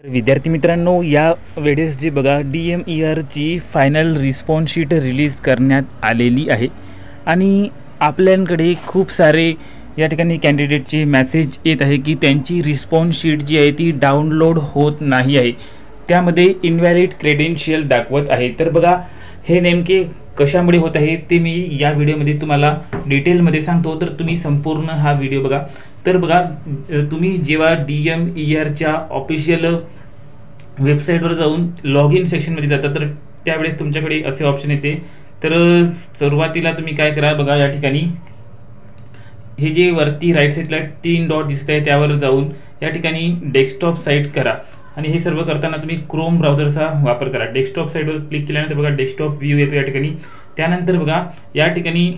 विद्यार्थी मित्रांनो, या वेळेस जी बघा DMERची फायनल रिस्पॉन्स शीट रिलीज करण्यात आलेली आहे आणि आपल्याकडे खूप सारे या ठिकाणी कॅन्डिडेटचे मेसेज येत आहे की त्यांची रिस्पॉन्स शीट जी आहे ती डाउनलोड होत नाही आहे, त्यामध्ये इनव्हॅलिड क्रेडेन्शियल दाखवत आहे। तर बघा हे नेमके कशामुळे होत आहे ते मी या व्हिडिओमध्ये तुम्हाला डिटेलमध्ये सांगतो, तर तुम्ही संपूर्ण हा व्हिडिओ बघा। तर बघा तुम्ही जेव्हा DMERच्या ऑफिशियल वेबसाईटवर जाऊन लॉग इन सेक्शनमध्ये जाता तर त्यावेळेस तुमच्याकडे असे ऑप्शन येते। तर सुरुवातीला तुम्ही काय करा बघा, या ठिकाणी हे जे वरती राईट साईडला 3 डॉट दिसत आहे त्यावर जाऊन या ठिकाणी डेस्कटॉप साईट करा आणि हे सर्व करताना तुम्ही क्रोम ब्राउझरचा वापर करा। डेस्कटॉप साईटवर क्लिक केल्यानंतर बघा डेस्कटॉप व्ह्यू येतो या ठिकाणी। त्यानंतर बघा या ठिकाणी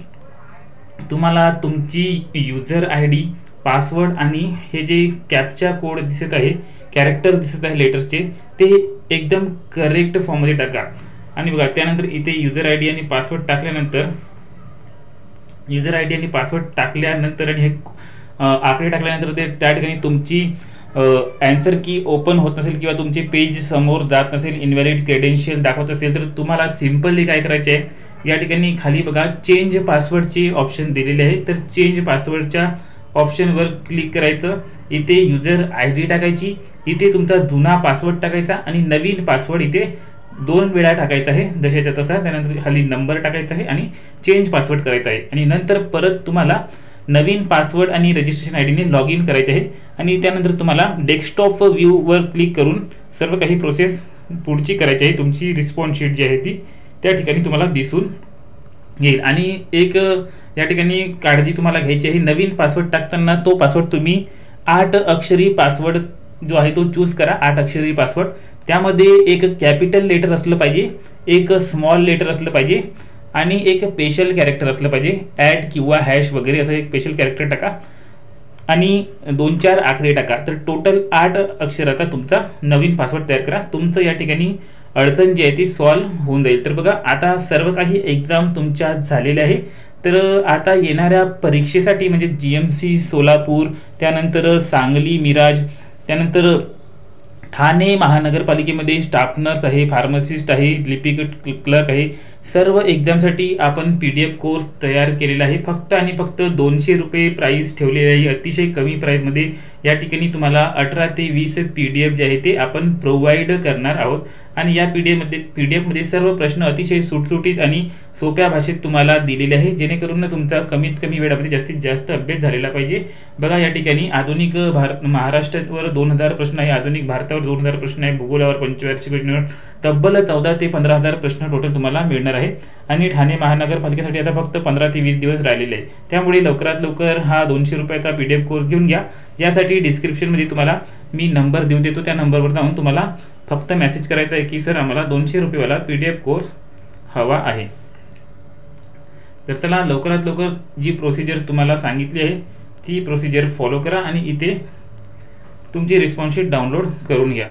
तुम्हाला तुमची यूजर ID, पासवर्ड आणि हे जे कॅप्चा कोड दिसत आहे, कॅरेक्टर दिसत आहे लेटर्सचे, ते एकदम करेक्ट फॉर्ममध्ये टाका। आणि बघा त्यानंतर इथे यूजर ID आणि पासवर्ड टाकल्यानंतर आणि हे आकडे टाकल्यानंतर ते त्या ठिकाणी तुमची आन्सर की ओपन होत नसेल किंवा तुमचे पेज समोर जात नसेल, इनव्हॅलिड क्रेडेन्शियल दाखवत असेल, तर तुम्हाला सिंपली काय करायचे आहे, या ठिकाणी खाली बघा चेंज पासवर्डचे ऑप्शन दिलेले आहे। तर चेंज पासवर्डच्या ऑप्शनवर क्लिक करायचं, इथे यूजर ID टाकायची, इथे तुमचा जुना पासवर्ड टाकायचा आणि नवीन पासवर्ड इथे 2 वेळा टाकायचा आहे जशाच्या तसा। त्यानंतर खाली नंबर टाकायचा आहे आणि चेंज पासवर्ड करायचा आहे आणि नंतर परत तुम्हाला नवीन पासवर्ड आणि रजिस्ट्रेशन ID ने लॉग इन करायचे आहे आणि त्यानंतर तुम्हाला डेस्कटॉप व्ह्यूवर क्लिक करून सर्व काही प्रोसेस पुढची करायची आहे। तुमची रिस्पॉन्स शीट जी आहे ती त्या ठिकाणी तुम्हाला दिसून येईल। आणि एक या ठिकाणी काळजी तुम्हाला घ्यायची आहे, नवीन पासवर्ड टाकताना तो पासवर्ड तुम्ही 8 अक्षरी पासवर्ड जो आहे तो चूज करा। 8 अक्षरी पासवर्ड, त्यामध्ये एक कॅपिटल लेटर असलं पाहिजे, एक स्मॉल लेटर असलं पाहिजे आणि एक स्पेशल कॅरेक्टर असलं पाहिजे, ॲट किंवा हॅश वगैरे असं एक स्पेशल कॅरेक्टर टाका आणि 2-4 आकडे टाका। तर टोटल 8 अक्षराचा तुमचा नवीन पासवर्ड तयार करा। तुमचं या ठिकाणी अडचण जी आहे ती सॉल्व्ह होऊन जाईल। तर बघा आता सर्व काही एक्झाम तुमच्या झालेल्या आहे। तर आता येणाऱ्या परीक्षेसाठी म्हणजे GMC सोलापूर, त्यानंतर सांगली मिराज, त्यानंतर ठाणे महानगरपालिकेमध्ये स्टाफ नर्स आहे, फार्मासिस्ट आहे, लिपिक क्लर्क आहे, सर्व एक्झामसाठी आपण PDF कोर्स तयार केलेला आहे। फक्त आणि फक्त 200 रुपये प्राईस ठेवलेली आहे, अतिशय कमी प्राईसमध्ये। या ठिकाणी तुम्हाला 18 ते 20 PDF जे आहे ते आपण प्रोव्हाइड करणार आहोत आणि या PDF मध्ये सर्व प्रश्न अतिशय सुटसुटीत आणि सोप्या भाषेत तुम्हाला दिलेले आहे, जेणेकरून तुमचा कमीत कमी वेळामध्ये जास्तीत जास्त अभ्यास झालेला पाहिजे। बघा या ठिकाणी आधुनिक महाराष्ट्रावर 2000 प्रश्न आहे, आधुनिक भारतावर 2000 प्रश्न आहे, भूगोलावर 85 प्रश्न, तब्बल 14 ते 15000 प्रश्न टोटल तुम्हाला मिळणार आहे। आणि ठाणे महानगरपालिकेसाठी आता फक्त 15 ते 20 दिवस राहिलेले आहे, त्यामुळे लवकरात लवकर हा 200 रुपयाचा PDF कोर्स घेऊन घ्या। यासाठी डिस्क्रिप्शनमध्ये तुम्हाला मी नंबर देऊन देतो, त्या नंबरवर जाऊन तुम्हाला फक्त मेसेज करायचा आहे की सर आम्हाला 200 रुपयेवाला PDF कोर्स हवा आहे। तर त्याला लवकरात लवकर जी प्रोसिजर तुम्हाला सांगितली आहे ती प्रोसिजर फॉलो करा आणि इथे तुमची रिस्पॉन्स शीट डाउनलोड करून घ्या।